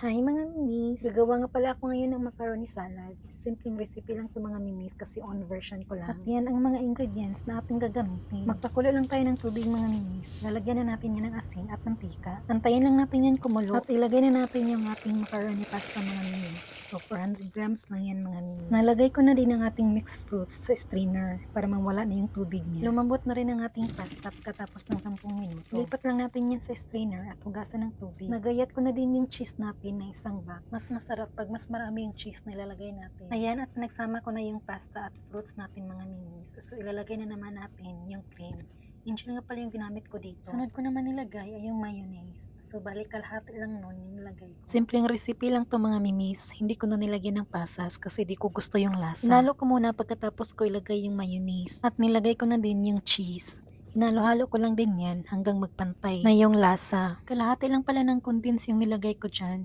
Hi mga mimis! Gagawa nga pala ako ngayon ng macaroni salad. Simpleng recipe lang to mga mimis kasi on version ko lang. At yan ang mga ingredients na ating gagamitin. Magpakulo lang tayo ng tubig mga mimis. Lalagyan na natin yan ng asin at mantika. Antayin lang natin yan kumulo. At ilagay na natin yung ating macaroni pasta mga mimis. So 400 grams lang yan mga mimis. Nalagay ko na din ang ating mixed fruits sa strainer para mawala na yung tubig niya. Lumambot na rin ang ating pasta katapos ng 10 minuto. Lipat lang natin yan sa strainer at hugasan ng tubig. Nagayat ko na din yung cheese natin na isang box. Mas masarap pag mas marami yung cheese na ilalagay natin. Ayan, at nagsama ko na yung pasta at fruits natin mga mimis. So ilalagay na naman natin yung cream. Enjoy nga pala yung ginamit ko dito. Sunod ko naman nilagay ay yung mayonnaise. So balik kalahati lang nun yung nilagay ko. Simpleng recipe lang to mga mimis. Hindi ko na nilagyan ng pasas kasi di ko gusto yung lasa. Hinalo ko muna pagkatapos ko ilagay yung mayonnaise. At nilagay ko na din yung cheese. Hinalo-halo ko lang din yan hanggang magpantay na yung lasa. Kalahati lang pala ng condensed yung nilagay ko dyan.